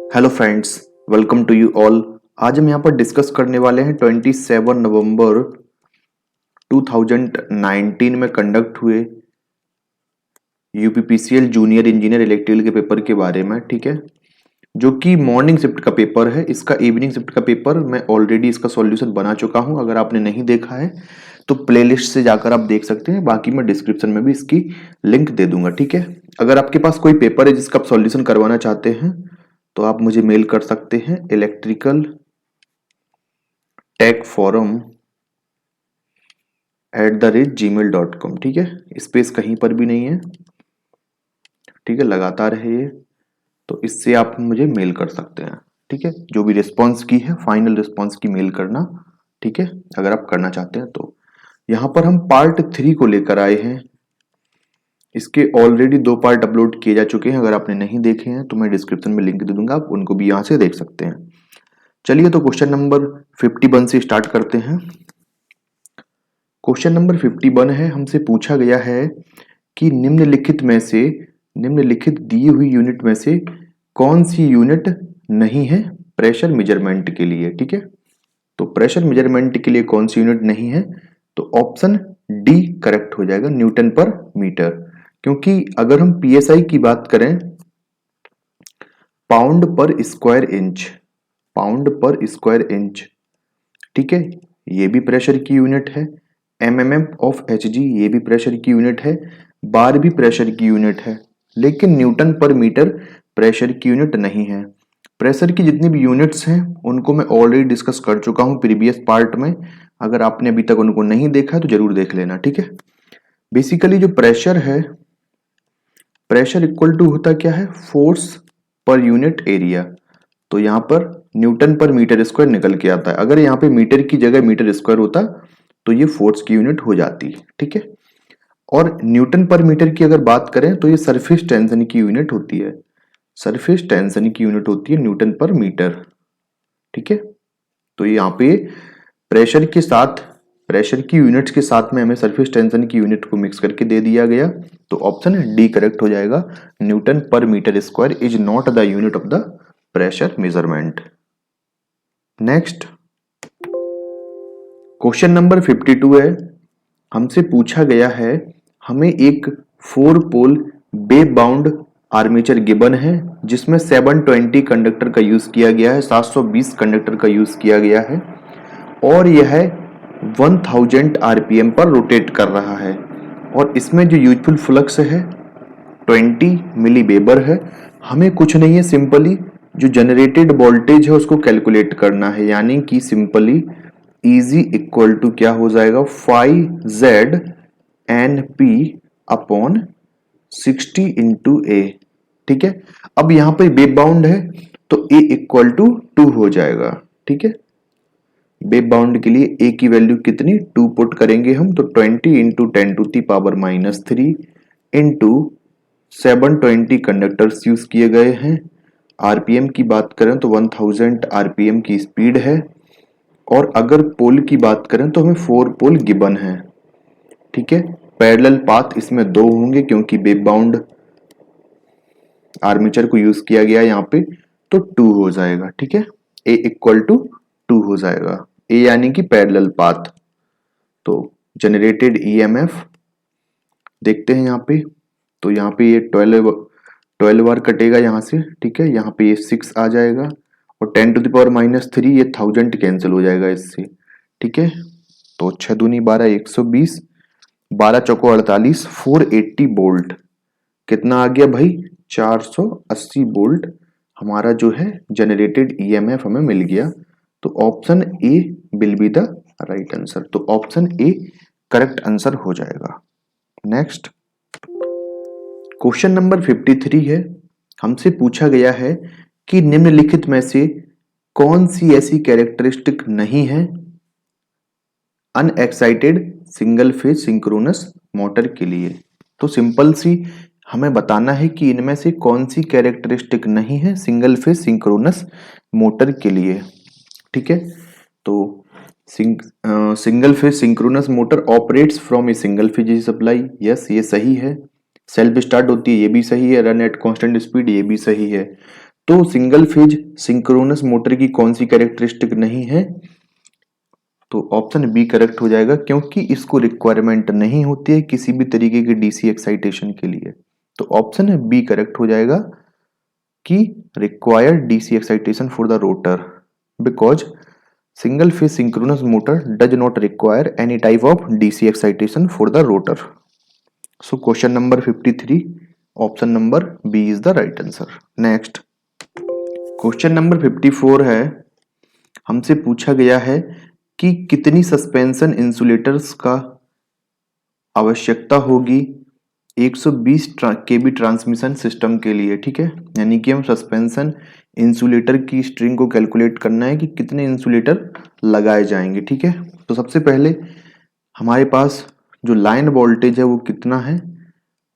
Hello friends, welcome to you all. आज हम यहाँ पर डिस्कस करने वाले हैं 27 नवंबर 2019 में कंडक्ट हुए यूपीपीसीएल जूनियर इंजीनियर इलेक्ट्रिकल के पेपर के बारे में। ठीक है, जो कि मॉर्निंग शिफ्ट का पेपर है। इसका इवनिंग शिफ्ट का पेपर मैं ऑलरेडी इसका सॉल्यूशन बना चुका हूँ। अगर आपने नहीं देखा है तो प्लेलिस्ट से जाकर आप देख सकते हैं, बाकी मैं डिस्क्रिप्शन में भी इसकी लिंक दे दूंगा। ठीक है, अगर आपके पास कोई पेपर है जिसका आप सॉल्यूशन करवाना चाहते हैं तो आप मुझे मेल कर सकते हैं इलेक्ट्रिकल टेक फोरम @gmail.com। ठीक है, स्पेस कहीं पर भी नहीं है। ठीक है, लगातार है ये, तो इससे आप मुझे मेल कर सकते हैं। ठीक है, जो भी रिस्पॉन्स की है फाइनल रिस्पॉन्स की मेल करना। ठीक है, अगर आप करना चाहते हैं तो यहाँ पर हम पार्ट 3 को लेकर आए हैं। इसके ऑलरेडी 2 पार्ट अपलोड किए जा चुके हैं। अगर आपने नहीं देखे हैं तो मैं डिस्क्रिप्शन में लिंक दे दूंगा, आप उनको भी यहाँ से देख सकते हैं। चलिए, तो क्वेश्चन नंबर 51 से स्टार्ट करते हैं। क्वेश्चन नंबर 51 है, हमसे पूछा गया है कि निम्नलिखित दी हुई यूनिट में से कौन सी यूनिट नहीं है प्रेशर मेजरमेंट के लिए। ठीक है, तो प्रेशर मेजरमेंट के लिए कौन सी यूनिट नहीं है, तो ऑप्शन डी करेक्ट हो जाएगा, न्यूटन पर मीटर। क्योंकि अगर हम पीएसआई की बात करें, पाउंड पर स्क्वायर इंच, पाउंड पर स्क्वायर इंच, ठीक है, ये भी प्रेशर की यूनिट है। एमएमएम ऑफ एचजी ये भी प्रेशर की यूनिट है। बार भी प्रेशर की यूनिट है, लेकिन न्यूटन पर मीटर प्रेशर की यूनिट नहीं है। प्रेशर की जितनी भी यूनिट्स हैं उनको मैं ऑलरेडी डिस्कस कर चुका हूं प्रीवियस पार्ट में। अगर आपने अभी तक उनको नहीं देखा तो जरूर देख लेना। ठीक है, बेसिकली जो प्रेशर है, प्रेशर इक्वल टू होता क्या है, फोर्स पर यूनिट एरिया। तो यहाँ पर न्यूटन पर मीटर स्क्वायर निकल के आता है। अगर यहाँ पे मीटर की जगह मीटर स्क्वायर होता तो ये फोर्स की यूनिट हो जाती। ठीक है, और न्यूटन पर मीटर की अगर बात करें तो ये सरफेस टेंशन की यूनिट होती है। सरफेस टेंशन की यूनिट होती है न्यूटन पर मीटर। ठीक है, तो यहाँ पे प्रेशर के साथ, प्रेशर की यूनिट्स के साथ में हमें सरफेस टेंशन की यूनिट को मिक्स करके दे दिया गया, तो ऑप्शन डी करेक्ट हो जाएगा। Newton per metre square is not the unit of the pressure measurement. Next question number 52 है, हमसे पूछा गया है, हमें एक 4 pole wave bound armature given है जिसमें 720 कंडक्टर का यूज किया गया है, 720 कंडक्टर का यूज किया गया है, और यह 1000 आरपीएम पर रोटेट कर रहा है, और इसमें जो यूजफुल फ्लक्स है 20 मिली वेबर है। हमें कुछ नहीं है, सिंपली जो जनरेटेड वोल्टेज है उसको कैलकुलेट करना है। यानी कि सिंपली इजी इक्वल टू क्या हो जाएगा, 5Z N P upon 60 into A. ठीक है, अब यहां पे वेव बाउंड है तो ए इक्वल टू 2 हो जाएगा। ठीक है, वेव बाउंड के लिए ए की वैल्यू कितनी, 2 पुट करेंगे हम, तो 20 इंटू 10⁻³ इंटू 720 कंडक्टर्स यूज किए गए हैं। आरपीएम की बात करें तो 1000 आरपीएम की स्पीड है, और अगर पोल की बात करें तो हमें 4 पोल गिवन है। ठीक है, पैरेलल पाथ इसमें 2 होंगे क्योंकि वेव बाउंड आर्मेचर को यूज किया गया यहाँ पे, तो 2 हो जाएगा। ठीक है, ए इक्वल टू 2 हो जाएगा, ए यानी कि पैरेलल पाथ। तो जनरेटेड ईएमएफ देखते हैं यहाँ पे, तो यहाँ पे ये 12 बार कटेगा यहाँ से। ठीक है, यहाँ पे ये 6 आ जाएगा, और 10⁻³ ये 1000 कैंसिल हो जाएगा इससे। ठीक है, तो 6 दूनी 12, 120, 12 चौको 48, 480 वोल्ट कितना आ गया भाई, 480 वोल्ट हमारा जो है जनरेटेड ईएमएफ हमें मिल गया। तो option A will be the right answer, तो ऑप्शन ए करेक्ट आंसर हो जाएगा। नेक्स्ट क्वेश्चन नंबर 53 है, हमसे पूछा गया है कि निम्नलिखित में से कौन सी ऐसी कैरेक्टरिस्टिक नहीं है unexcited single phase synchronous motor के लिए। तो सिंपल सी हमें बताना है कि इनमें से कौन सी कैरेक्टरिस्टिक नहीं है सिंगल फेज सिंक्रोनस मोटर के लिए। ठीक है, तो single phase synchronous motor operates from a single phase supply, yes ये सही है। सेल्फ स्टार्ट होती है, ये भी सही है। रन एट कांस्टेंट स्पीड, ये भी सही है। तो सिंगल फेज सिंक्रोनस मोटर की कौन सी कैरेक्टरिस्टिक नहीं है? तो ऑप्शन बी करेक्ट हो जाएगा, क्योंकि इसको रिक्वायरमेंट नहीं होती है किसी भी तरीके के डीसी एक्साइटेशन के लिए। तो ऑप्शन है बी करेक्ट हो जाएगा कि required DC excitation for the rotor, because single phase synchronous motor does not require any type of DC excitation for the rotor. So question number 53, option number B is the right answer. Next question number 54 है, हमसे पूछा गया है कि कितनी suspension insulators का आवश्यकता होगी 120 केबी ट्रांसमिशन सिस्टम के लिए। ठीक है, यानी कि हम सस्पेंशन इंसुलेटर की स्ट्रिंग को कैलकुलेट करना है कि कितने इंसुलेटर लगाए जाएंगे। ठीक है, तो सबसे पहले हमारे पास जो लाइन वोल्टेज है वो कितना है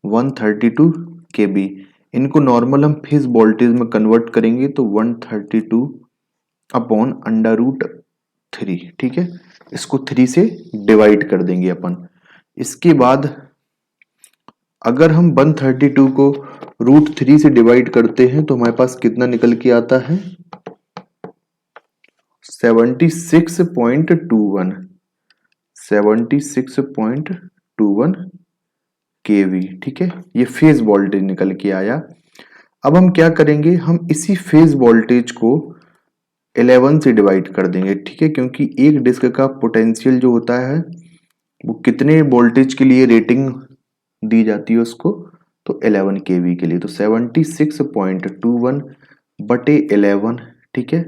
132 केबी। इनको नॉर्मल हम फेज वोल्टेज में कन्वर्ट करेंगे तो 132 अपॉन अंडर रूट 3। ठीक है, इसको 3 से डिवाइड कर देंगे अपन। इसके बाद अगर हम 132 को रूट 3 से डिवाइड करते हैं तो हमारे पास कितना निकल के आता है 76.21 76.21 केवी। ठीक है, ये फेज वोल्टेज निकल के आया। अब हम क्या करेंगे, हम इसी फेज वोल्टेज को 11 से डिवाइड कर देंगे। ठीक है, क्योंकि एक डिस्क का पोटेंशियल जो होता है वो कितने वोल्टेज के लिए रेटिंग दी जाती है उसको, तो 11 केवी के लिए। तो 76.21 बटे 11। ठीक है,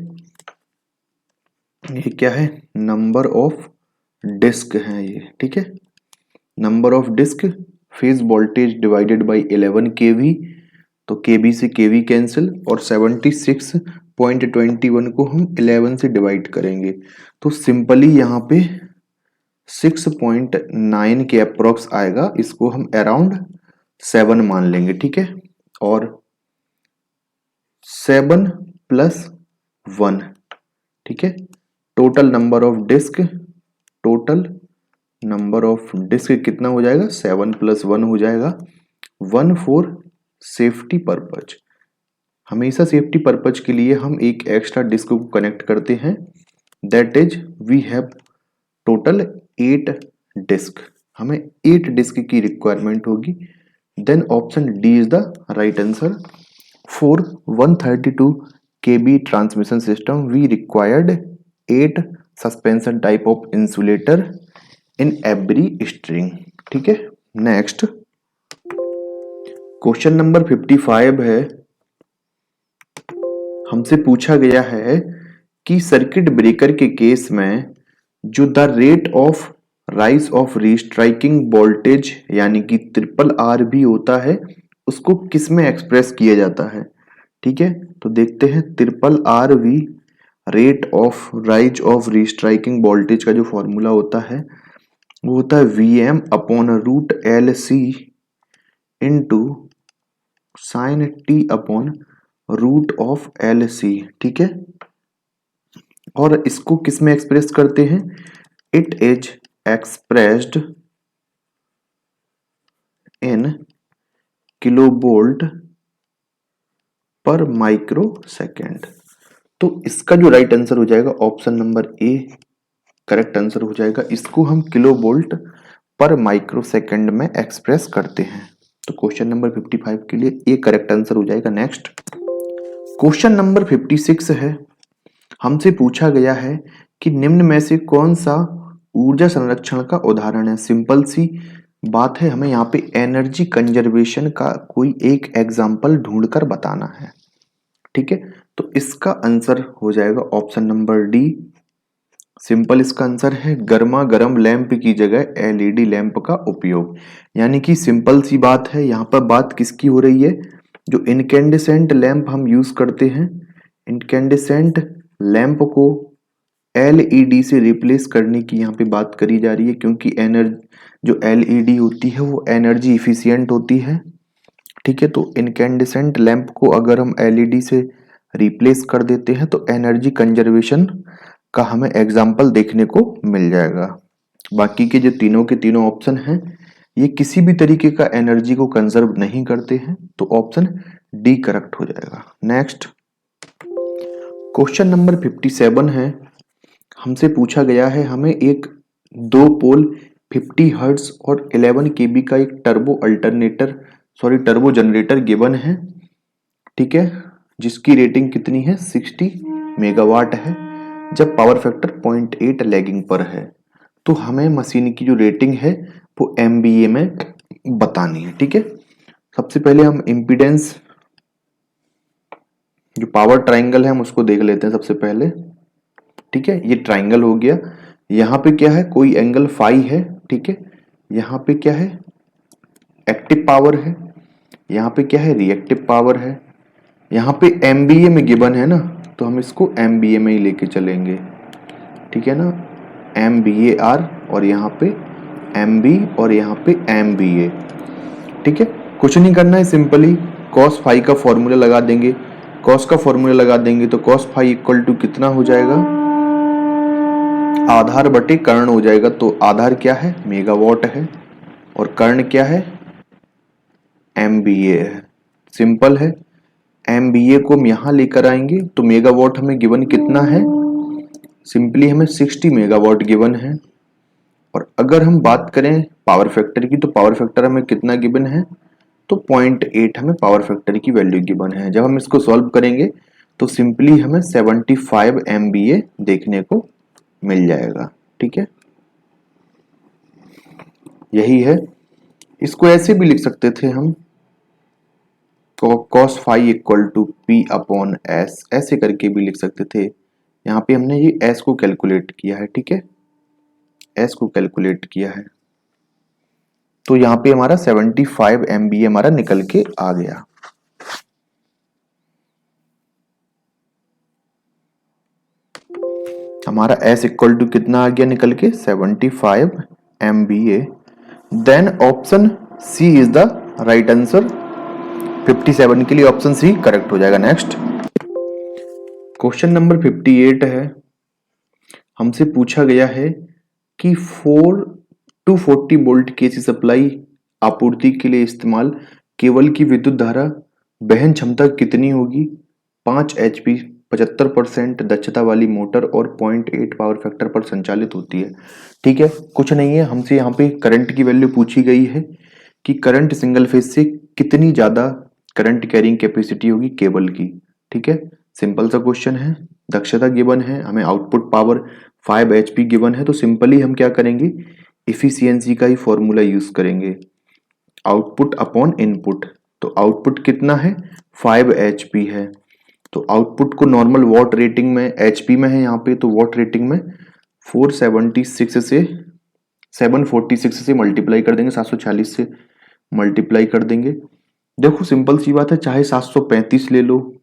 ये क्या है नंबर ऑफ डिस्क है ये। ठीक है, number of disc phase voltage divided by 11 kV, तो केवी से केवी कैंसिल और 76.21 को हम 11 से डिवाइड करेंगे तो सिंपली यहाँ पे 6.9 के अप्रोक्स आएगा। इसको हम अराउंड 7 मान लेंगे। ठीक है, और 7 प्लस 1। ठीक है, टोटल नंबर ऑफ डिस्क कितना हो जाएगा 7 प्लस 1 हो जाएगा 1 फॉर सेफ्टी पर्पज। हमेशा सेफ्टी पर्पज के लिए हम एक एक्स्ट्रा डिस्क को कनेक्ट करते हैं, that is we have total 8 disc. हमें 8 डिस्क की रिक्वायरमेंट होगी। Then option D is the right answer. For 132 kb transmission system we required 8 suspension type of insulator in every string. ठीक है, next question number 55 है, हमसे पूछा गया है कि सर्किट ब्रेकर के केस में जो the rate of rise of restriking voltage यानी कि RRR भी होता है उसको किस में एक्सप्रेस किया जाता है। ठीक है, तो देखते हैं RRR rate of rise of restriking voltage का जो फॉर्मूला होता है वो होता है Vm upon root LC into sine T upon root of LC। ठीक है, और इसको किस में एक्सप्रेस करते हैं, it is expressed in kilovolt पर माइक्रो सेकेंड। तो इसका जो राइट आंसर हो जाएगा option number A correct answer हो जाएगा। इसको हम किलोवोल्ट पर माइक्रो सेकेंड में एक्सप्रेस करते हैं। तो क्वेश्चन नंबर 55 के लिए ए करेक्ट आंसर हो जाएगा। नेक्स्ट क्वेश्चन नंबर 56 है, हमसे पूछा गया है कि निम्न में से कौन सा ऊर्जा संरक्षण का उदाहरण है। सिंपल सी बात है, हमें यहाँ पे एनर्जी कंजर्वेशन का कोई एक एग्जाम्पल ढूंढकर बताना है। ठीक है, तो इसका आंसर हो जाएगा ऑप्शन नंबर डी। सिंपल इसका आंसर है गर्मा गर्म लैंप की जगह LED लैंप का उपयोग। यानी कि सिंपल सी बात है, यहाँ पर बात किसकी हो रही है, जो इनकैंडेसेंट लैंप हम यूज करते हैं, इनकैंडेसेंट लैंप को LED से रिप्लेस करने की यहाँ पे बात करी जा रही है, क्योंकि जो LED होती है वो एनर्जी इफिशियंट होती है। ठीक है, तो इनकैंडेसेंट लैंप को अगर हम LED से रिप्लेस कर देते हैं तो एनर्जी कंजर्वेशन का हमें एग्जाम्पल देखने को मिल जाएगा। बाकी के जो तीनों के तीनों ऑप्शन हैं ये किसी भी तरीके का एनर्जी को कंजर्व नहीं करते हैं, तो ऑप्शन डी करेक्ट हो जाएगा। नेक्स्ट क्वेश्चन नंबर 57 है, हमसे पूछा गया है हमें एक 2 पोल 50 हर्ट्ज और 11 केबी का एक टर्बो जनरेटर गिवन है, ठीक है, जिसकी रेटिंग कितनी है 60 मेगावाट है, जब पावर फैक्टर 0.8 लैगिंग पर है। तो हमें मशीन की जो रेटिंग है वो MVA में बतानी है, ठीक है। सबसे पहले हम इम्पीडेंस, जो पावर ट्राइंगल है हम उसको देख लेते हैं सबसे पहले, ठीक है। ये ट्राइंगल हो गया, यहाँ पे क्या है, कोई एंगल फाई है, ठीक है। यहाँ पे क्या है, एक्टिव पावर है, यहाँ पे क्या है, रिएक्टिव पावर है। यहाँ पे MVA में गिवन है ना, तो हम इसको MVA में ही लेके चलेंगे, ठीक है ना। MVAR और यहाँ पे MB और यहाँ पे MVA, ठीक है। कुछ नहीं करना है, सिंपली cos फाई का फॉर्मूला लगा देंगे। cos का फॉर्मूला लगा देंगे तो cos फाई इक्वल टू कितना हो जाएगा, आधार बटे कर्ण हो जाएगा। तो आधार क्या है, मेगावाट है, और कर्ण क्या है, MVA है। सिंपल है, MVA को हम यहां लेकर आएंगे तो मेगावाट हमें गिवन कितना है, सिंपली हमें 60 मेगावाट गिवन है। और अगर हम बात करें पावर फैक्टर की, तो पावर फैक्टर हमें कितना गिवन है, तो 0.8 हमें पावर फैक्टर की वैल्यू गिवन है। जब हम इसको सॉल्व करेंगे तो सिंपली हमें 75 MVA देखने को मिल जाएगा, ठीक है। यही है, इसको ऐसे भी लिख सकते थे हम, cos phi equal to P upon S, ऐसे करके भी लिख सकते थे। यहाँ पे हमने ये S को कैलकुलेट किया है, ठीक है, S को कैलकुलेट किया है। तो यहाँ पे हमारा 75 MVA हमारा निकल के आ गया। हमारा S इक्वल टू कितना आ गया निकल के, 75 MVA। Then option C is the right answer. 57 के लिए ऑप्शन C करेक्ट हो जाएगा। नेक्स्ट क्वेश्चन नंबर 58 है, हमसे पूछा गया है कि 240 वोल्ट के AC सप्लाई आपूर्ति के लिए इस्तेमाल केबल की विद्युत धारा वहन क्षमता कितनी होगी। 5 HP 75% दक्षता वाली मोटर और 0.8 पावर फैक्टर पर संचालित होती है, ठीक है। कुछ नहीं है, हमसे यहाँ पे करंट की वैल्यू पूछी गई है कि करंट सिंगल फेज से कितनी ज्यादा करंट कैरिंग कैपेसिटी होगी केबल की, ठीक है। सिंपल सा क्वेश्चन है, दक्षता गिवन है, हमें आउटपुट पावर 5 HP गिवन है। तो सिंपली हम क्या करेंगे, इफिशियंसी का ही फॉर्मूला यूज करेंगे, आउटपुट अपॉन इनपुट। तो आउटपुट कितना है, 5 HP है, तो आउटपुट को नॉर्मल वॉट रेटिंग में HP में है यहाँ पे, तो वॉट रेटिंग में 746 से मल्टीप्लाई कर देंगे, 746 से मल्टीप्लाई कर देंगे। देखो सिंपल सी बात है, चाहे 735 ले लो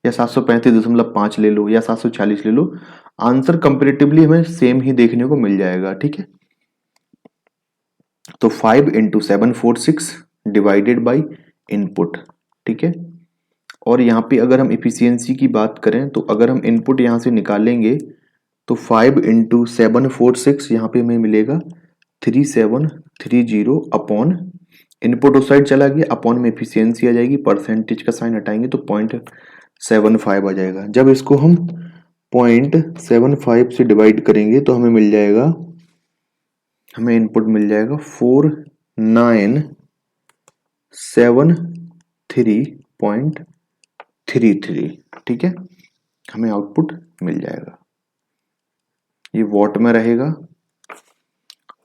या 735.5 ले लो या 746 ले लो, आंसर कंपेरेटिवली हमें सेम ही देखने को मिल जाएगा, ठीक है। तो 5 इंटू 746 डिवाइडेड बाई इनपुट, ठीक है। और यहाँ पे अगर हम इफिशियंसी की बात करें तो अगर हम इनपुट यहाँ से निकालेंगे तो 5 इंटू 746 यहाँ पे हमें मिलेगा 3730 अपॉन, इनपुट उस साइड चला गया, अपॉन में इफिशियंसी आ जाएगी, परसेंटेज का साइन हटाएंगे तो 0.75 आ जाएगा। जब इसको हम 0.75 से डिवाइड करेंगे तो हमें मिल जाएगा, हमें इनपुट मिल जाएगा 4973.33, ठीक है, हमें आउटपुट मिल जाएगा, ये वॉट में रहेगा।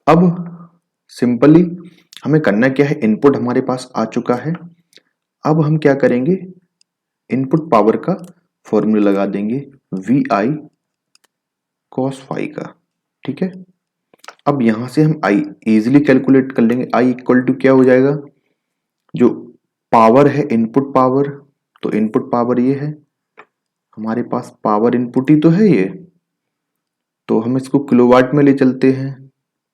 अब सिंपली हमें करना क्या है, इनपुट हमारे पास आ चुका है, अब हम क्या करेंगे, इनपुट पावर का फॉर्मूला लगा देंगे VI cos फाई का, ठीक है। अब यहां से हम I इजीली कैलकुलेट कर लेंगे, I इक्वल टू क्या हो जाएगा, जो पावर है इनपुट पावर, तो इनपुट पावर ये है हमारे पास, पावर इनपुट ही तो है ये, तो हम इसको किलोवाट में ले चलते हैं,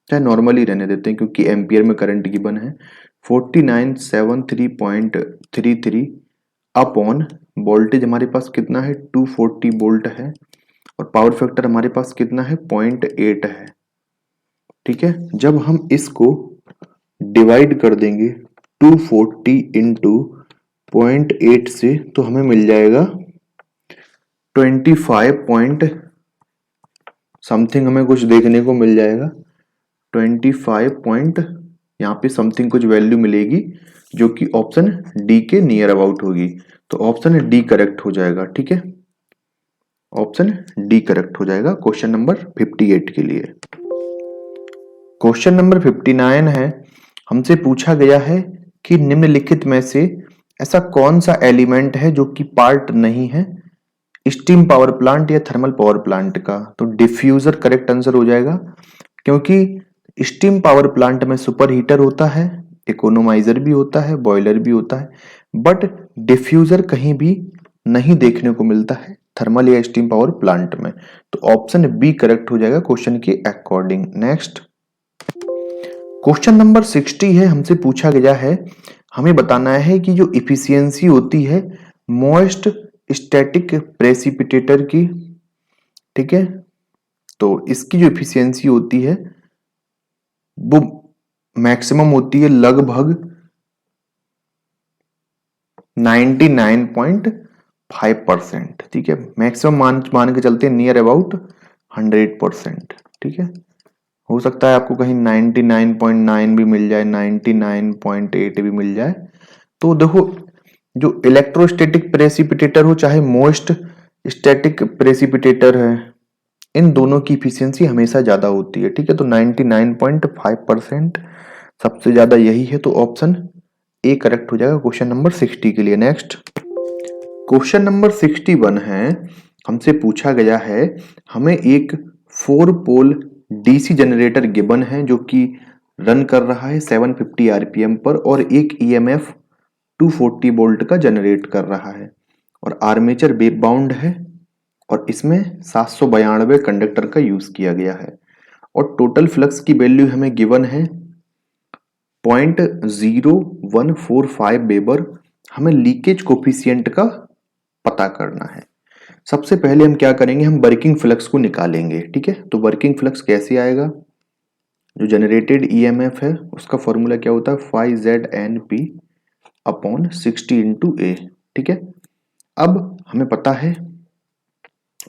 चाहे नॉर्मली रहने देते हैं क्योंकि एम्पियर में करंट गिवन है। 4973.33 अपॉन वोल्टेज हमारे पास कितना है, 240 वोल्ट है, और पावर फैक्टर हमारे पास कितना है, 0.8 है, ठीक है। जब हम इसको डिवाइड कर देंगे 240 इंटू 0.8 से तो हमें मिल जाएगा 25 पॉइंट समथिंग हमें कुछ देखने को मिल जाएगा। 25 पॉइंट यहाँ पे समथिंग कुछ वैल्यू मिलेगी जो कि ऑप्शन डी के नियर अबाउट होगी। तो ऑप्शन डी करेक्ट हो जाएगा। ठीक है, ऑप्शन डी करेक्ट हो जाएगा क्वेश्चन नंबर 58 के लिए। क्वेश्चन नंबर 59 है, हमसे पूछा गया है कि निम्नलिखित में से ऐसा कौन सा एलिमेंट है जो कि पार्ट नहीं है स्टीम पावर प्लांट या थर्मल पावर प्लांट का। तो डिफ्यूजर करेक्ट आंसर हो जाएगा, क्योंकि स्टीम पावर प्लांट में सुपर हीटर होता है, इकोनोमाइजर भी होता है, बॉयलर भी होता है, बट डिफ्यूजर कहीं भी नहीं देखने को मिलता है थर्मल या स्टीम पावर प्लांट में। तो ऑप्शन बी करेक्ट हो जाएगा क्वेश्चन के अकॉर्डिंग। नेक्स्ट क्वेश्चन नंबर 60 है, हमसे पूछा गया है, हमें बताना है कि जो इफिशियंसी होती है मॉइस्ट स्टैटिक प्रेसिपिटेटर की, ठीक है, तो इसकी जो इफिशियंसी होती है वो मैक्सिमम होती है लगभग 99.5%। ठीक है, मैक्सिमम मान के चलते हैं नियर अबाउट 100%। ठीक है, हो सकता है आपको कहीं 99.9 भी मिल जाए, 99.8 भी मिल जाए। तो देखो, जो इलेक्ट्रोस्टैटिक प्रेसिपिटेटर हो चाहे मोस्ट स्टैटिक प्रेसिपिटेटर है, इन दोनों की इफिशियंसी हमेशा ज्यादा होती है। ठीक है, तो 99.5% सबसे ज्यादा यही है, तो ऑप्शन ए करेक्ट हो जाएगा क्वेश्चन नंबर 60 के लिए। नेक्स्ट क्वेश्चन नंबर 61 है, हमसे पूछा गया है, हमें एक 4 पोल डीसी जनरेटर गिवन है जो कि रन कर रहा है 750 आरपीएम पर और एक ईएमएफ 240 वोल्ट का जनरेट कर रहा है और आर्मेचर वेव बाउंड है और इसमें 792 कंडक्टर का यूज किया गया है और टोटल फ्लक्स की वैल्यू हमें गिवन है 0.0145 वेबर। हमें लीकेज कोफिशिएंट का पता करना है। सबसे पहले हम क्या करेंगे, हम वर्किंग फ्लक्स को निकालेंगे। ठीक है, तो वर्किंग फ्लक्स कैसे आएगा, जो जनरेटेड ईएमएफ है उसका फॉर्मूला क्या होता है 5ZNP अपॉन 60 इंटू ए। ठीक है, अब हमें पता है,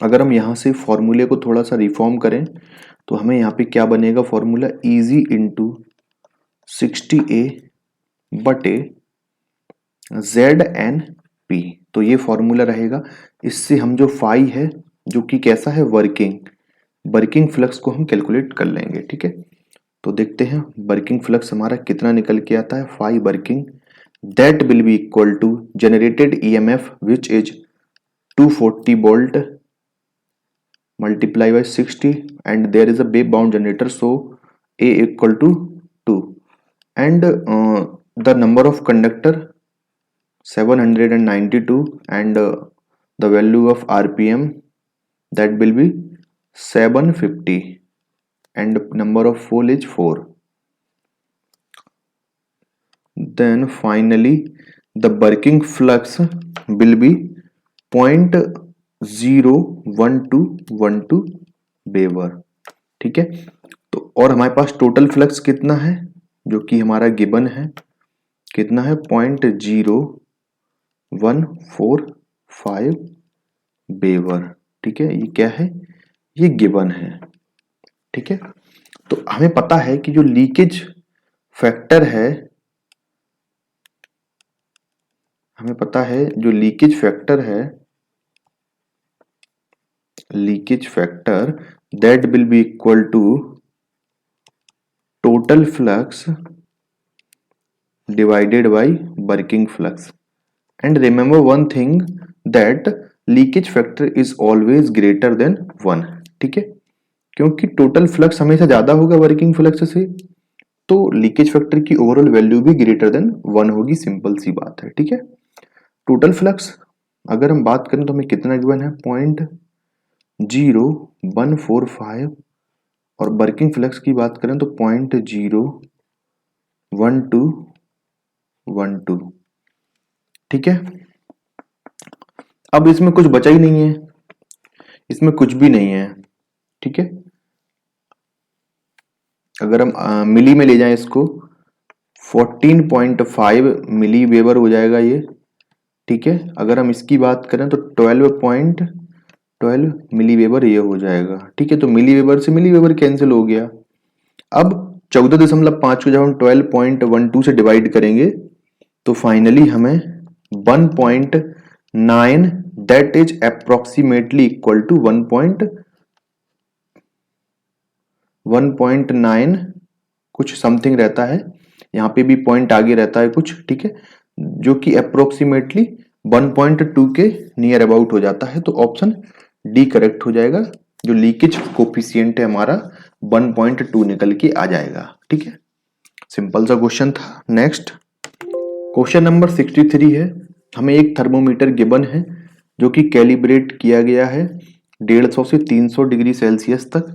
अगर हम यहां से फॉर्मूले को थोड़ा सा रिफॉर्म करें तो हमें यहाँ पे क्या बनेगा फॉर्मूला इजी इंटू 60A बटे ZNP। तो ये फॉर्मूला रहेगा। इससे हम जो फाई है जो कि कैसा है वर्किंग फ्लक्स को हम कैलकुलेट कर लेंगे। ठीक है, तो देखते हैं वर्किंग फ्लक्स हमारा कितना निकल के आता है। Phi working that will be equal to generated EMF which is 240 volt multiply by 60 and there is a wave bound generator, so A equal to 2 and the number of conductor 792 and the value of RPM that will be 750 and number of pole is 4. Then finally the working flux will be 0.1212 weber. ठीक है, तो और हमारे पास total flux कितना है जो कि हमारा गिवन है, कितना है 0.0145 वेबर। ठीक है, ये क्या है, ये गिवन है। ठीक है, तो हमें पता है कि जो लीकेज फैक्टर है, हमें पता है जो leakage factor that will be equal to total flux divided by working flux and remember one thing that leakage factor is always greater than 1। ठीक है, क्योंकि टोटल फ्लक्स हमेशा ज्यादा होगा वर्किंग फ्लक्स से, तो लीकेज फैक्टर की ओवरऑल वैल्यू भी ग्रेटर देन 1 होगी। सिंपल सी बात है। ठीक है, टोटल फ्लक्स अगर हम बात करें तो हमें कितना गिवन है 0.0145 और वर्किंग फ्लक्स की बात करें तो 0.1212। ठीक है, अब इसमें कुछ बचा ही नहीं है, इसमें कुछ भी नहीं है। ठीक है, अगर हम मिली में ले जाएं इसको 14.5 मिली वेबर हो जाएगा ये। ठीक है, अगर हम इसकी बात करें तो 12 मिलीवेबर ये हो जाएगा। ठीक है, तो मिलीवेबर से मिलीवेबर कैंसिल हो गया। अब 14.5 को जब हम 12.12 से डिवाइड करेंगे तो फाइनली हमें 1.9 that is approximately equal to 1.9 कुछ समथिंग रहता है, यहाँ पे भी पॉइंट आगे रहता है कुछ। ठीक है, जो कि अप्रोक्सीमेटली 1.2 के नियर अबाउट हो जाता है, तो ऑप्शन डी करेक्ट हो जाएगा। जो लीकेज कोफिशिएंट है हमारा 1.2 निकल के आ जाएगा। ठीक है, सिंपल सा क्वेश्चन था। नेक्स्ट क्वेश्चन नंबर 63 है। हमें एक थर्मोमीटर गिवन है जो कि कैलिब्रेट किया गया है 150 से 300 डिग्री सेल्सियस तक।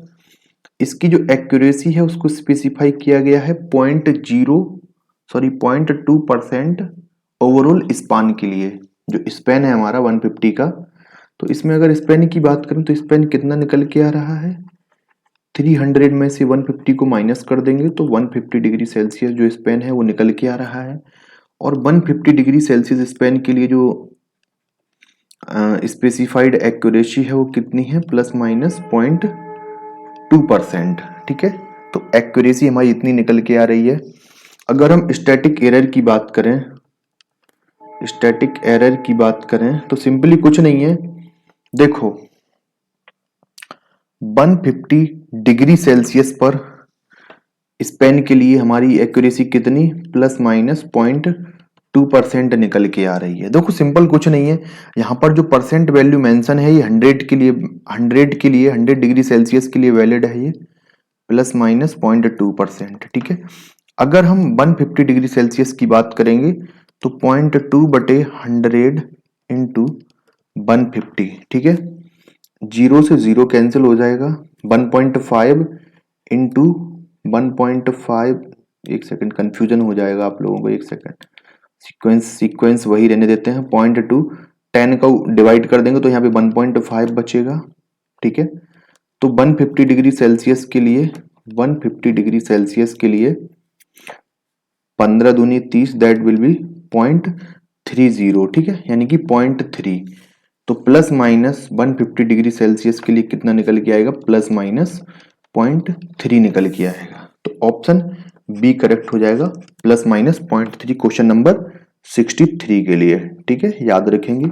इसकी जो एक्यूरेसी है उसको स्पेसिफाई किया गया है 0.2% ओवरऑल स्पान के लिए। जो स्पेन है हमारा 150 का, तो इसमें अगर स्पेन की बात करें तो स्पेन कितना निकल के आ रहा है, 300 में से 150 को माइनस कर देंगे तो 150 डिग्री सेल्सियस जो स्पेन है वो निकल के आ रहा है। और 150 डिग्री सेल्सियस स्पेन के लिए जो स्पेसिफाइड एक्यूरेसी है वो कितनी है, ±0.2%। ठीक है, तो एक्यूरेसी हमारी इतनी निकल के आ रही है। अगर हम स्टैटिक एरर की बात करें, तो सिंपली कुछ नहीं है, देखो 150 डिग्री सेल्सियस पर स्पेन के लिए हमारी एक्यूरेसी कितनी, ±0.2% निकल के आ रही है। देखो सिंपल कुछ नहीं है, यहाँ पर जो परसेंट वैल्यू मेंशन है ये 100 के लिए 100 डिग्री सेल्सियस के लिए वैलिड है, ये ±0.2%। ठीक है, अगर हम 150 डिग्री सेल्सियस की बात करेंगे तो 0.2/100 इंटू 150। ठीक है, 0 से 0 कैंसिल हो जाएगा, 1.5 इंटू 1.5, एक सेकंड कंफ्यूजन हो जाएगा आप लोगों को, एक सेकंड, सीक्वेंस वही रहने देते हैं। 0.2 10 का डिवाइड कर देंगे तो यहाँ पे 1.5 बचेगा। ठीक है, तो 150 डिग्री सेल्सियस के लिए 15 दूनी 30, दैट विल बी 0.30। ठीक है, यानी कि 0.3, तो प्लस माइनस 150 डिग्री सेल्सियस के लिए कितना निकल के आएगा, ±0.3 निकल के आएगा। तो ऑप्शन बी करेक्ट हो जाएगा, ±0.3 क्वेश्चन नंबर 63 के लिए। ठीक है, याद रखेंगे,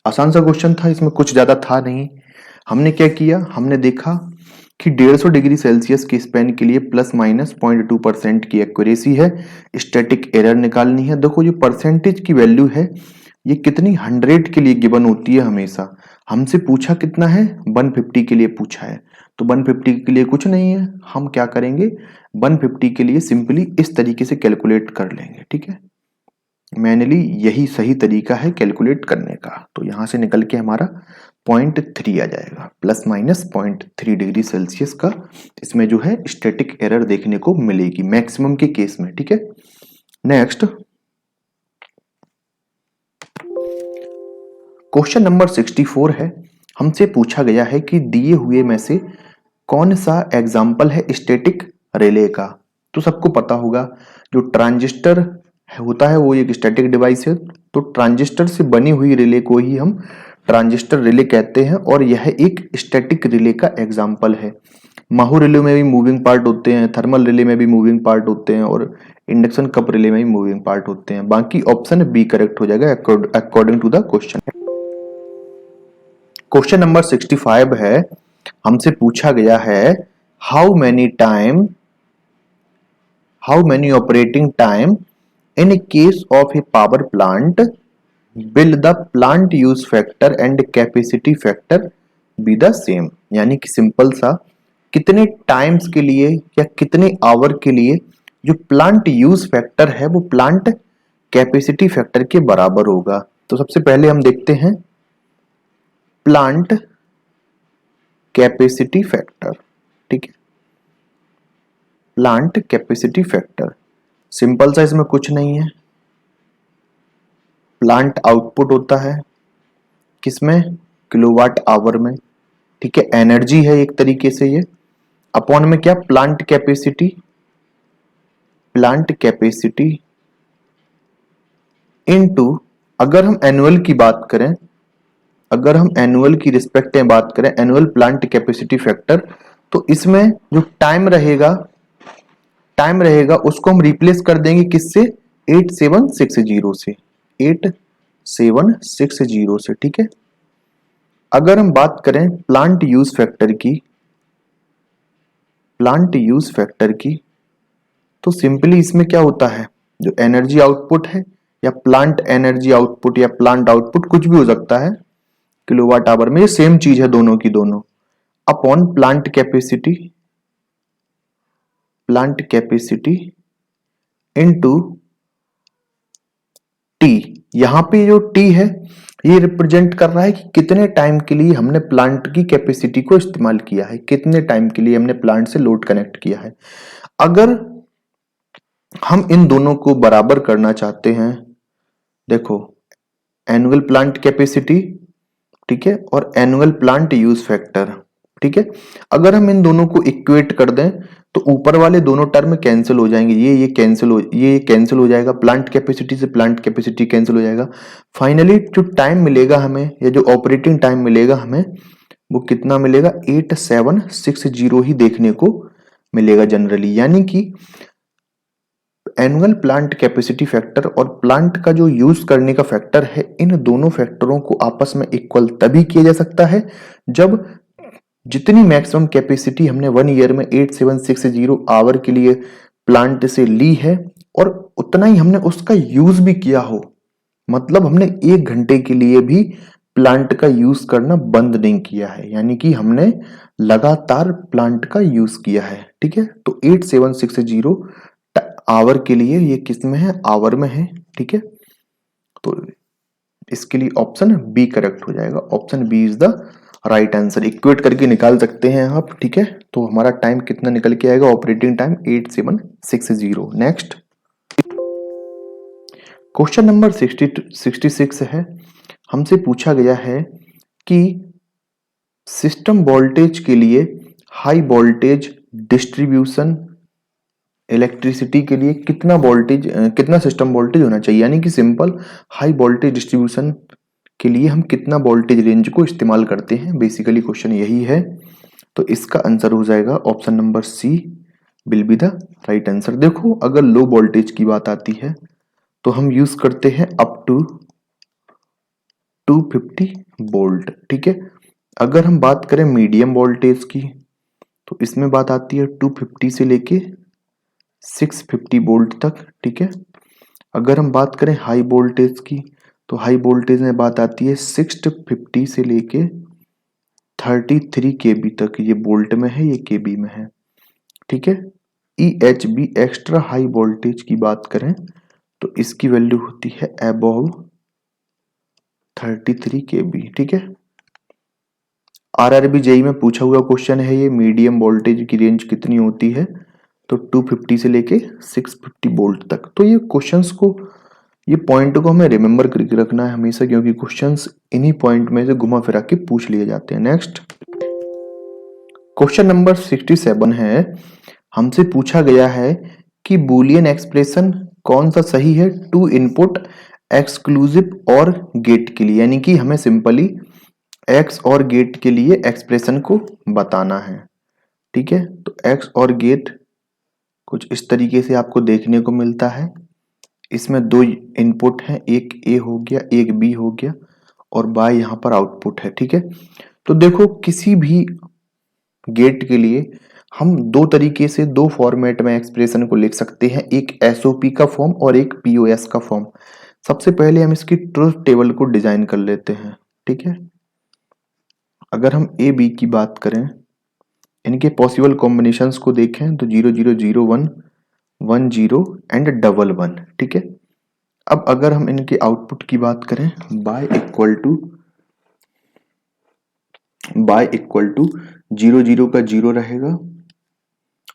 आसान सा क्वेश्चन था, इसमें कुछ ज्यादा था नहीं। हमने क्या किया, हमने देखा कि 150 डिग्री सेल्सियस के स्पेन के लिए ±0.2% की एक्यूरेसी है, स्टैटिक एरर निकालनी है। देखो ये परसेंटेज की वैल्यू है, ये कितनी 100 के लिए गिवन होती है हमेशा। हमसे पूछा कितना है, 150 के लिए पूछा है, तो 150 के लिए कुछ नहीं है, हम क्या करेंगे 150 के लिए सिंपली इस तरीके से कैलकुलेट कर लेंगे। ठीक है, मैनुअली यही सही तरीका है कैलकुलेट करने का। तो यहां से निकल के हमारा 0.3 आ जाएगा, ±0.3 डिग्री सेल्सियस का इसमें जो है स्टैटिक एरर देखने को मिलेगी मैक्सिमम के केस में। ठीक है, नेक्स्ट क्वेश्चन नंबर 64 है। हमसे पूछा गया है कि दिए हुए में से कौन सा एग्जाम्पल है स्टैटिक रिले का। तो सबको पता होगा जो ट्रांजिस्टर होता है वो एक स्टैटिक डिवाइस है, तो ट्रांजिस्टर से बनी हुई रिले को ही हम ट्रांजिस्टर रिले कहते हैं, और यह एक स्टैटिक रिले का एग्जाम्पल है। माहू रिले में भी मूविंग पार्ट होते हैं, थर्मल रिले में भी मूविंग पार्ट होते हैं, और इंडक्शन कप रिले में भी मूविंग पार्ट होते हैं। बाकी ऑप्शन बी करेक्ट हो जाएगा according to the question. Question number 65 है। हमसे पूछा गया है how many operating time in case of a power plant will the plant use factor and capacity factor be the same. यानी कि सिंपल सा, कितने टाइम्स के लिए या कितने आवर के लिए जो प्लांट यूज फैक्टर है वो प्लांट कैपेसिटी फैक्टर के बराबर होगा। तो सबसे पहले हम देखते हैं प्लांट कैपेसिटी फैक्टर। ठीक है, प्लांट कैपेसिटी फैक्टर सिंपल सा, इसमें कुछ नहीं है, प्लांट आउटपुट होता है किसमें, किलोवाट आवर में। ठीक है, एनर्जी है एक तरीके से ये, अपॉन में क्या, प्लांट कैपेसिटी इनटू, अगर हम एनुअल की बात करें अगर हम एनुअल की रिस्पेक्ट में बात करें, एनुअल प्लांट कैपेसिटी फैक्टर, तो इसमें जो टाइम रहेगा उसको हम रिप्लेस कर देंगे किससे, 8760 से, 8760 से, ठीक है। अगर हम बात करें प्लांट यूज फैक्टर की, तो सिंपली इसमें क्या होता है, जो एनर्जी आउटपुट है या प्लांट एनर्जी आउटपुट या प्लांट आउटपुट कुछ भी हो सकता है किलोवाट आवर में, ये सेम चीज है दोनों की दोनों, upon plant capacity into T. यहां पे जो टी है ये रिप्रेजेंट कर रहा है कि कितने टाइम के लिए हमने प्लांट की कैपेसिटी को इस्तेमाल किया है, कितने टाइम के लिए हमने प्लांट से लोड कनेक्ट किया है। अगर हम इन दोनों को बराबर करना चाहते हैं, देखो एनुअल प्लांट कैपेसिटी, ठीक है, और एनुअल प्लांट यूज फैक्टर, ठीक है, अगर हम इन दोनों को इक्वेट कर दें तो ऊपर वाले दोनों टर्म कैंसिल हो जाएंगे, ये कैंसिल हो जाएगा, प्लांट कैपेसिटी से प्लांट कैपेसिटी कैंसिल हो जाएगा। फाइनली जो टाइम मिलेगा हमें, या जो ऑपरेटिंग टाइम मिलेगा हमें, वो कितना मिलेगा, 8760 ही देखने को मिलेगा जनरली। यानी कि एनुअल प्लांट कैपेसिटी फैक्टर और प्लांट का जो यूज करने का फैक्टर है, इन दोनों फैक्टरों को आपस में इक्वल तभी किया जा सकता है जब जितनी मैक्सिमम कैपेसिटी हमने 1 ईयर में 8760 आवर के लिए प्लांट से ली है और उतना ही हमने उसका यूज भी किया हो, मतलब हमने 1 घंटे के लिए भी प्लांट का यूज करना बंद नहीं किया है, यानी कि हमने लगातार प्लांट का यूज किया है, ठीक है। तो 8760 आवर के लिए ये किस में है, आवर में है, ठीक है। तो इसके लिए ऑप्शन बी करेक्ट हो जाएगा, option B is the right answer. Equate करके निकाल सकते हैं आप, ठीक है। तो हमारा टाइम कितना निकल के आएगा, operating time 8760। Next question number 66 है, हमसे पूछा गया है कि सिस्टम वोल्टेज के लिए हाई वोल्टेज डिस्ट्रीब्यूशन इलेक्ट्रिसिटी के लिए कितना सिस्टम वोल्टेज होना चाहिए, यानी कि सिंपल हाई वोल्टेज डिस्ट्रीब्यूशन के लिए हम कितना वोल्टेज रेंज को इस्तेमाल करते हैं, बेसिकली क्वेश्चन यही है। तो इसका आंसर हो जाएगा option number C will be the right answer. देखो अगर लो वोल्टेज की बात आती है तो हम यूज करते हैं अप टू 250 वोल्ट, ठीक है। अगर हम बात करें मीडियम वोल्टेज की तो इसमें बात आती है 250 से लेके 650 वोल्ट तक, ठीक है। अगर हम बात करें हाई वोल्टेज की तो हाई वोल्टेज में बात आती है 650 से लेके 33 केबी तक, ये वोल्ट में है, ये केबी में है, ठीक है। EHV एक्स्ट्रा हाई वोल्टेज की बात करें तो इसकी वैल्यू होती है अबव 33 केबी, ठीक है। RRB जेई में पूछा हुआ क्वेश्चन है ये, मीडियम वोल्टेज की रेंज कितनी होती है, तो 250 से लेके 650 वोल्ट तक। तो ये क्वेश्चंस को, ये पॉइंट को हमें रिमेंबर करके रखना है हमेशा, क्योंकि क्वेश्चंस इन्हीं पॉइंट में से घुमा फिरा के पूछ लिए जाते हैं। नेक्स्ट क्वेश्चन नंबर 67 है, हमसे पूछा गया है कि बूलियन एक्सप्रेशन कौन सा सही है टू इनपुट एक्सक्लूसिव और गेट के लिए, यानी कि हमें सिंपली एक्स और गेट के लिए एक्सप्रेशन को बताना है, ठीक है। तो एक्स और गेट कुछ इस तरीके से आपको देखने को मिलता है, इसमें 2 इनपुट हैं, एक ए हो गया, एक बी हो गया, और बाय यहाँ पर आउटपुट है, ठीक है। तो देखो किसी भी गेट के लिए हम 2 तरीके से 2 फॉर्मेट में एक्सप्रेशन को लिख सकते हैं, एक एसओपी का फॉर्म और एक पीओएस का फॉर्म। सबसे पहले हम इसकी ट्रुथ टेबल को डिजाइन कर लेते हैं, ठीक है। अगर हम ए बी की बात करें, इनके पॉसिबल कॉम्बिनेशंस को देखें तो 0 0 0 1 1 0 एंड 1 1, ठीक है। अब अगर हम इनके आउटपुट की बात करें, बाय इक्वल टू 0 0 का 0 रहेगा,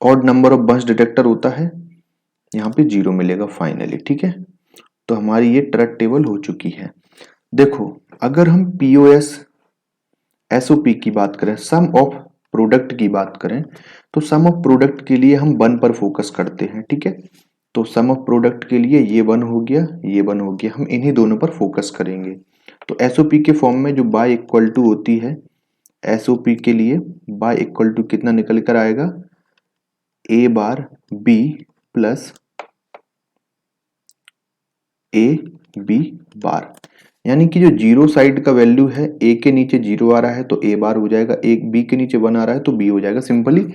odd number of bunch detector होता है, यहाँ पे 0 मिलेगा फाइनली, ठीक है। तो हमारी ये ट्रुथ टेबल हो चुकी है। देखो अगर हम पीओएस एसओपी की बात करें, सम ऑफ प्रोडक्ट की बात करें, तो सम ऑफ प्रोडक्ट के लिए हम 1 पर फोकस करते हैं, ठीक है। तो सम ऑफ प्रोडक्ट के लिए ये 1 हो गया, ये 1 हो गया, हम इन्हीं दोनों पर फोकस करेंगे। तो एसओपी के फॉर्म में जो बाय इक्वल टू होती है, एसओपी के लिए बाय इक्वल टू कितना निकल कर आएगा, A bar B plus A B bar, यानी कि जो जीरो साइड का वैल्यू है, ए के नीचे जीरो आ रहा है तो ए बार हो जाएगा, एक बी के नीचे वन आ रहा है तो बी हो जाएगा, सिंपली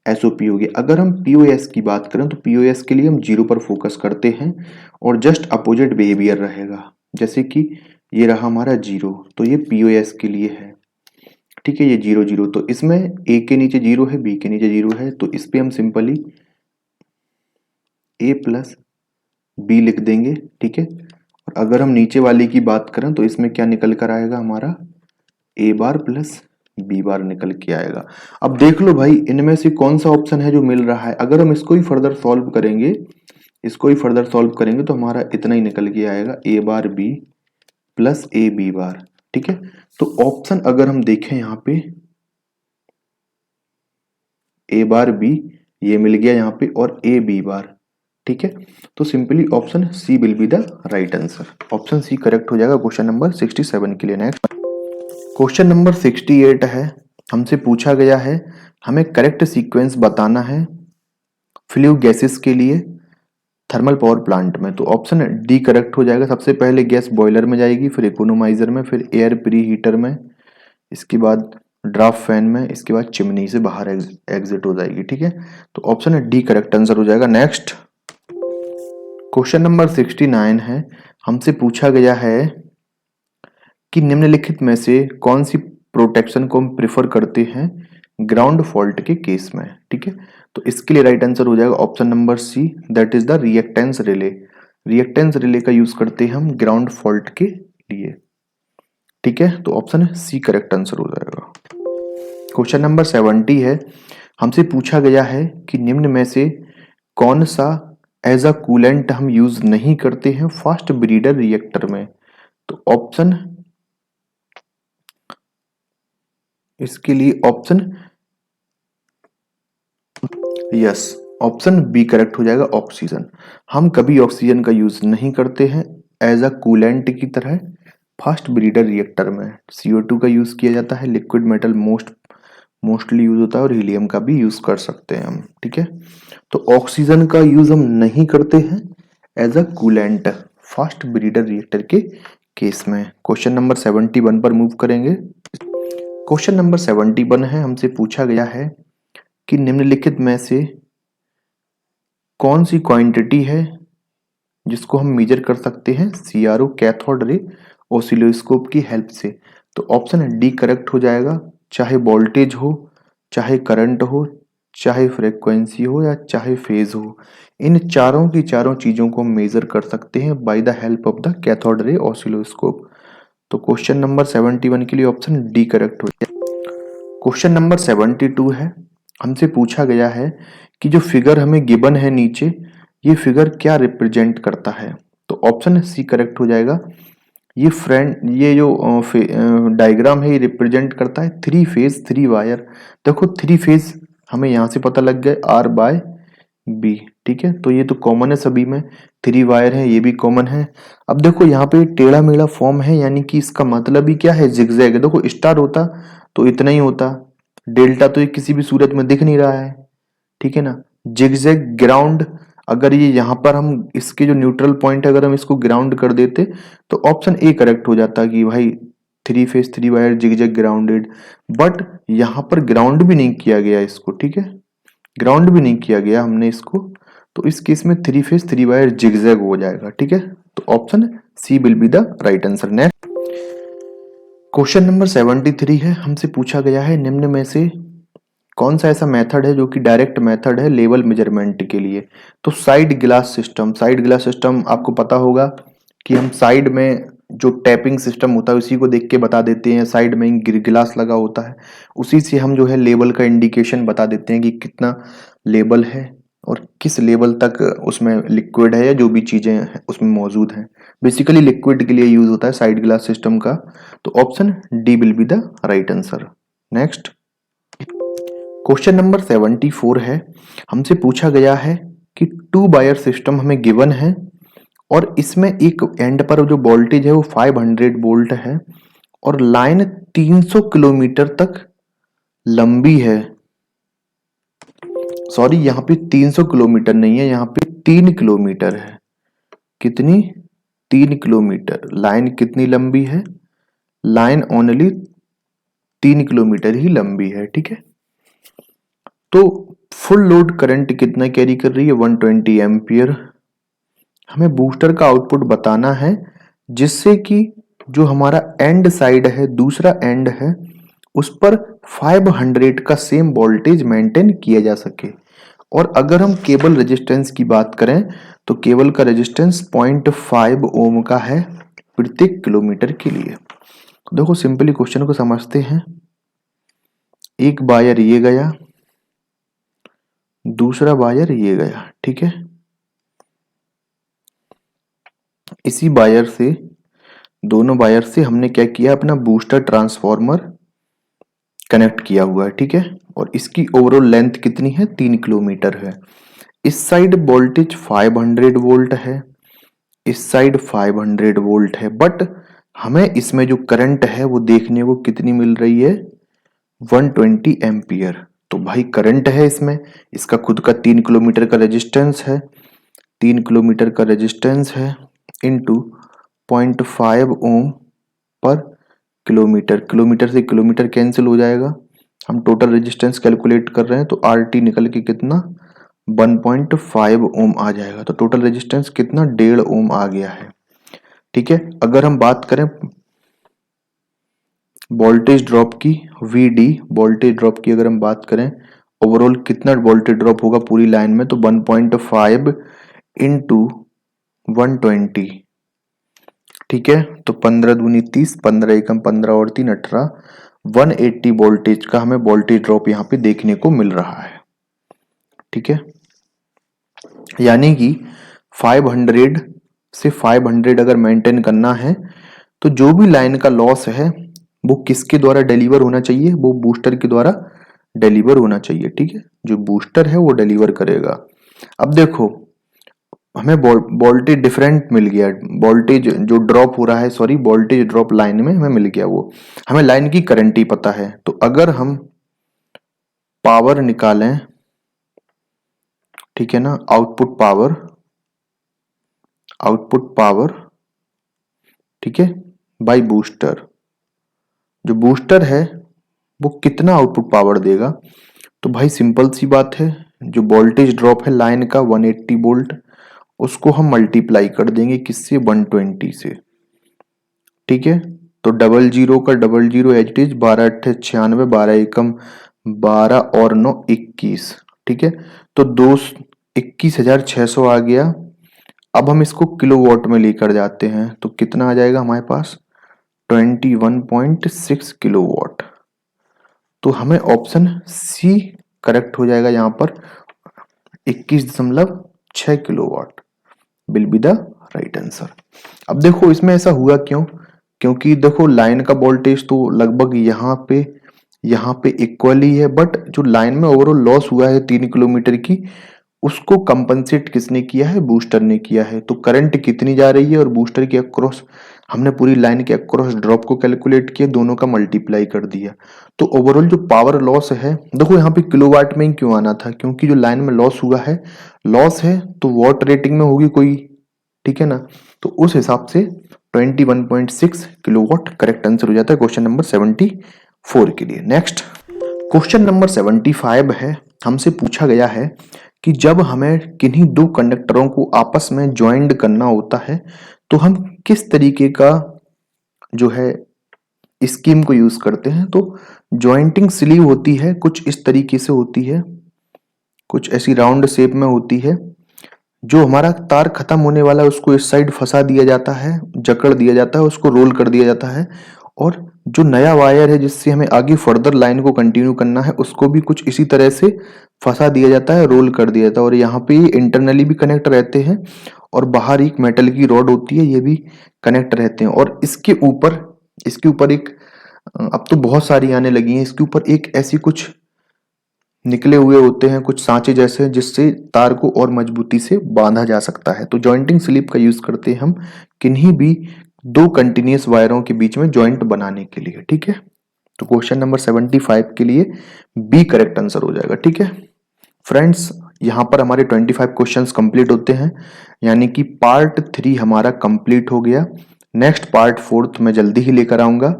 एसओपी होगी। अगर हम पीओएस की बात करें तो पीओएस के लिए हम जीरो पर फोकस करते हैं और जस्ट अपोजिट बिहेवियर रहेगा, जैसे कि ये रहा हमारा जीरो, तो ये पीओएस के लिए है, ठीक है, ये जीरो जीरो, तो इसमें ए के नीचे जीरो है, बी के नीचे जीरो है, तो इस पे हम सिंपली ए प्लस बी लिख देंगे, ठीक है। और अगर हम नीचे वाली की बात करें तो इसमें क्या निकल कर आएगा, हमारा ए बार प्लस बी बार निकल के आएगा। अब देख लो भाई, इनमें से कौन सा ऑप्शन है जो मिल रहा है। अगर हम इसको ही फर्दर सॉल्व करेंगे, तो हमारा इतना ही निकल के आएगा, A bar B plus A B bar, ठीक है। तो ऑप्शन अगर हम देखें यहाँ पे ए बार बी ये मिल गया यहाँ पे और ए बी बार, ठीक है। तो simply option C will be the right answer, option C correct हो जाएगा क्वेश्चन नंबर 67 के लिए। नेक्स्ट क्वेश्चन नंबर 68 है, हमसे पूछा गया है हमें करेक्ट सीक्वेंस बताना है फ्लू गैसेस के लिए थर्मल पावर प्लांट में। तो ऑप्शन डी करेक्ट हो जाएगा। सबसे पहले गैस बॉयलर में जाएगी, फिर इकोनोमाइजर में, फिर एयर प्री हीटर में, इसके बाद ड्राफ्ट फैन में, इसके बाद चिमनी से बाहर एग्जिट हो जाएगी, ठीक है। तो ऑप्शन डी करेक्ट आंसर हो जाएगा। नेक्स्ट क्वेश्चन नंबर 69 है, हमसे पूछा गया है कि निम्नलिखित में से कौन सी प्रोटेक्शन को हम प्रिफर करते हैं ग्राउंड फॉल्ट के केस में, ठीक है। तो इसके लिए राइट आंसर हो जाएगा option number C, that is the reactance relay. Reactance relay का यूज करते हैं हम ग्राउंड फॉल्ट के लिए, ठीक है। तो ऑप्शन सी करेक्ट आंसर हो जाएगा। क्वेश्चन नंबर 70 है, हमसे पूछा गया है कि निम्न में से कौन सा एज अ कूलेंट हम यूज नहीं करते हैं फास्ट ब्रीडर रिएक्टर में। तो ऑप्शन इसके लिए option yes, option B correct हो जाएगा, ऑक्सीजन। हम कभी ऑक्सीजन का यूज नहीं करते हैं एज अ कूलेंट की तरह फास्ट ब्रीडर रिएक्टर में। CO2 का यूज किया जाता है, लिक्विड मेटल मोस्टली यूज होता है और हीलियम का भी यूज कर सकते हैं हम, ठीक है। तो ऑक्सीजन का यूज हम नहीं करते हैं as a coolant fast breeder reactor के केस में। क्वेश्चन नंबर 71 पर मूव करेंगे। क्वेश्चन नंबर 71 है, हमसे पूछा गया है कि निम्नलिखित में से कौन सी क्वांटिटी है जिसको हम मेजर कर सकते हैं CRO कैथोड रे ऑसिलोस्कोप की हेल्प से। तो ऑप्शन डी करेक्ट हो जाएगा। चाहे वोल्टेज हो, चाहे करंट हो, चाहे फ्रीक्वेंसी हो या चाहे फेज हो, इन चारों की चारों चीजों को हम मेजर कर सकते हैं by the help of the cathode ray oscilloscope. तो क्वेश्चन नंबर 71 के लिए ऑप्शन डी करेक्ट हो जाएगा। क्वेश्चन नंबर 72 है, हमसे पूछा गया है कि जो फिगर हमें गिवन है नीचे, ये फिगर क्या रिप्रेजेंट करता है। तो ऑप्शन सी करेक्ट हो जाएगा। ये जो डायग्राम है ये रिप्रेजेंट करता है थ्री फेज थ्री वायर। देखो थ्री फेज हमें यहाँ से पता लग गया R बाय बी, ठीक है। तो ये तो कॉमन है सभी में, थ्री वायर है, ये भी कॉमन है। अब देखो यहाँ पे टेढ़ा मेढ़ा फॉर्म है, यानी कि इसका मतलब ही क्या है, जिगजैग है। देखो स्टार होता तो इतना ही होता, डेल्टा तो ये किसी भी सूरत में दिख नहीं रहा है, ठीक है ना। जिगजैग ग्राउंड, अगर ये यहाँ पर हम इसके जो न्यूट्रल पॉइंट है अगर हम इसको ग्राउंड कर देते तो ऑप्शन ए करेक्ट हो जाता कि भाई three phase three wire zigzag grounded. But यहाँ पर ग्राउंड भी नहीं किया गया इसको, ठीक है, ग्राउंड भी नहीं किया गया हमने इसको, तो इस केस में three phase three wire zigzag हो जाएगा, ठीक है। तो option C will be the right answer. Next question number 73 है, हमसे पूछा गया है निम्न में से कौन सा ऐसा मेथड है जो कि डायरेक्ट मेथड है लेवल मेजरमेंट के लिए। तो साइड ग्लास सिस्टम आपको पता होगा कि हम साइड में जो टैपिंग सिस्टम होता है उसी को देख के बता देते हैं, साइड में गिलास लगा होता है, उसी से हम जो है लेवल का इंडिकेशन बता देते हैं कि कितना लेवल है और किस लेवल तक उसमें लिक्विड है या जो भी चीजें उसमें मौजूद हैं। बेसिकली लिक्विड के लिए यूज होता है साइड ग्लास सिस्टम का। तो option D will be the right answer. Next question number 74 है, हमसे पूछा गया है कि टू वायर सिस्टम हमें गिवन है और इसमें एक एंड पर जो वोल्टेज है वो 500 वोल्ट है और लाइन 300 किलोमीटर तक लंबी है। सॉरी, यहाँ पे 300 किलोमीटर नहीं है, यहाँ पे 3 किलोमीटर है। कितनी? 3 किलोमीटर। लाइन कितनी लंबी है? लाइन ओनली 3 किलोमीटर ही लंबी है। ठीक है, तो फुल लोड करंट कितना कैरी कर रही है? 120 एम्पियर। हमें बूस्टर का आउटपुट बताना है जिससे कि जो हमारा एंड साइड है, दूसरा एंड है, उस पर 500 का सेम वोल्टेज मेंटेन किया जा सके। और अगर हम केबल रेजिस्टेंस की बात करें तो केबल का रेजिस्टेंस 0.5 ओम का है प्रत्येक किलोमीटर के लिए। देखो सिंपली क्वेश्चन को समझते हैं। एक वायर ये गया, दूसरा वायर ये गया। ठीक है, इसी वायर से, दोनों वायर से हमने क्या किया? अपना बूस्टर ट्रांसफॉर्मर कनेक्ट किया हुआ है। ठीक है, और इसकी ओवरऑल लेंथ कितनी है? 3 किलोमीटर है। इस साइड वोल्टेज 500 वोल्ट है, इस साइड 500 वोल्ट है, बट हमें इसमें जो करंट है वो देखने को कितनी मिल रही है? 120 एम्पियर। तो भाई करंट है इसमें, इसका खुद का 3 किलोमीटर का रेजिस्टेंस है, 3 किलोमीटर का रेजिस्टेंस है इनटू 0.5 ओम पर किलोमीटर। किलोमीटर से किलोमीटर कैंसिल हो जाएगा। हम टोटल रेजिस्टेंस कैलकुलेट कर रहे हैं तो आर टी निकल के कितना? 1.5 ओम आ जाएगा। तो टोटल रेजिस्टेंस कितना? 1.5 ओम आ गया है। ठीक है, अगर हम बात करें वोल्टेज ड्रॉप की, वीडी वोल्टेज ड्रॉप की अगर हम बात करें, ओवरऑल कितना वोल्टेज ड्रॉप होगा पूरी लाइन में? तो 1.5 इंटू 120। ठीक है, तो 15 दूनी 30, 15 एकम 15 और 3 18, 180 वोल्टेज का हमें वोल्टेज ड्रॉप यहाँ पे देखने को मिल रहा है। ठीक है, यानी कि 500 से 500 अगर मेंटेन करना है तो जो भी लाइन का लॉस है वो किसके द्वारा डिलीवर होना चाहिए? वो बूस्टर के द्वारा डिलीवर होना चाहिए। ठीक है, जो बूस्टर है वो डिलीवर करेगा। अब देखो हमें वोल्टेज डिफरेंट मिल गया, वोल्टेज जो ड्रॉप हो रहा है, सॉरी वोल्टेज ड्रॉप लाइन में हमें मिल गया, वो हमें लाइन की करंट ही पता है। तो अगर हम पावर निकालें, ठीक है ना, आउटपुट पावर, ठीक है, बाय बूस्टर, जो बूस्टर है वो कितना आउटपुट पावर देगा? तो भाई सिंपल सी बात है, जो वोल्टेज ड्रॉप है लाइन का 180 वोल्ट, उसको हम मल्टीप्लाई कर देंगे किससे? 120 से। ठीक है, तो डबल जीरो का double zero as it is, 12 अट्ठे 96, 12 एकम 12 और 9 21। ठीक है, तो 21,600 आ गया। अब हम इसको किलोवाट में लेकर जाते हैं तो कितना आ जाएगा हमारे पास? 21.6 किलोवाट। तो हमें ऑप्शन सी करेक्ट हो जाएगा यहाँ पर, 21.6 kilowatt will be the right answer. अब देखो इसमें ऐसा हुआ क्यों? क्योंकि देखो लाइन का वोल्टेज तो लगभग यहाँ पे इक्वल ही है, बट जो लाइन में ओवरऑल लॉस हुआ है 3 किलोमीटर की, उसको कंपनसेट किसने किया है? बूस्टर ने किया है। तो करंट कितनी जा रही है और बूस्टर के अक्रॉस, हमने पूरी लाइन के अक्रॉस ड्रॉप को कैलकुलेट किया, दोनों का मल्टीप्लाई कर दिया। तो ओवरऑल जो पावर लॉस है, देखो यहाँ पे किलोवाट में ही क्यों आना था? क्योंकि जो लाइन में लॉस हुआ है, लॉस है तो वॉट रेटिंग में होगी कोई। ठीक है ना, तो उस हिसाब से 21.6 किलोवाट करेक्ट आंसर हो जाता है क्वेश्चन नंबर 74 के लिए। नेक्स्ट क्वेश्चन नंबर 75 है। हमसे पूछा गया है कि जब हमें किन्हीं दो कंडक्टरों को आपस में ज्वाइंट करना होता है तो हम किस तरीके का जो है स्कीम को यूज करते हैं? तो ज्वाइंटिंग स्लीव होती है, कुछ इस तरीके से होती है, कुछ ऐसी राउंड शेप में होती है। जो हमारा तार खत्म होने वाला है उसको इस साइड फंसा दिया जाता है, जकड़ दिया जाता है, उसको रोल कर दिया जाता है, और जो नया वायर है जिससे हमें आगे फर्दर लाइन को कंटिन्यू करना है उसको भी कुछ इसी तरह से फंसा दिया जाता है, रोल कर दिया जाता है। और यहाँ पे इंटरनली भी कनेक्ट रहते हैं और बाहर एक मेटल की रॉड होती है, ये भी कनेक्ट रहते हैं। और इसके ऊपर एक, अब तो बहुत सारी आने लगी हैं, इसके ऊपर एक ऐसी कुछ निकले हुए होते हैं कुछ सांचे जैसे, जिससे तार को और मजबूती से बांधा जा सकता है। तो जॉइंटिंग स्लिप का यूज करते हैं हम किन्हीं भी दो कंटिन्यूअस वायरों के बीच में जॉइंट बनाने के लिए। ठीक है, तो क्वेश्चन नंबर 75 के लिए बी करेक्ट आंसर हो जाएगा। ठीक है फ्रेंड्स, यहाँ पर हमारे 25 क्वेश्चंस कंप्लीट होते हैं, यानी कि पार्ट 3 हमारा कंप्लीट हो गया। नेक्स्ट पार्ट 4 मैं जल्दी ही लेकर आऊंगा।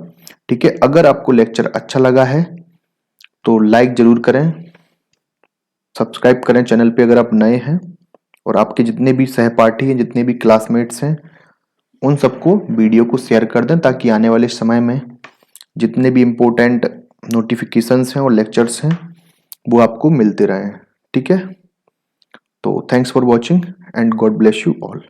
ठीक है, अगर आपको लेक्चर अच्छा लगा है तो लाइक जरूर करें, सब्सक्राइब करें चैनल पे अगर आप नए हैं, और आपके जितने भी सहपाठी हैं, जितने भी क्लासमेट्स हैं, उन सबको वीडियो को शेयर कर दें, ताकि आने वाले समय में जितने भी इम्पोर्टेंट नोटिफिकेशंस हैं और लेक्चर्स हैं वो आपको मिलते रहें। ठीक है, तो thanks for watching and God bless you all.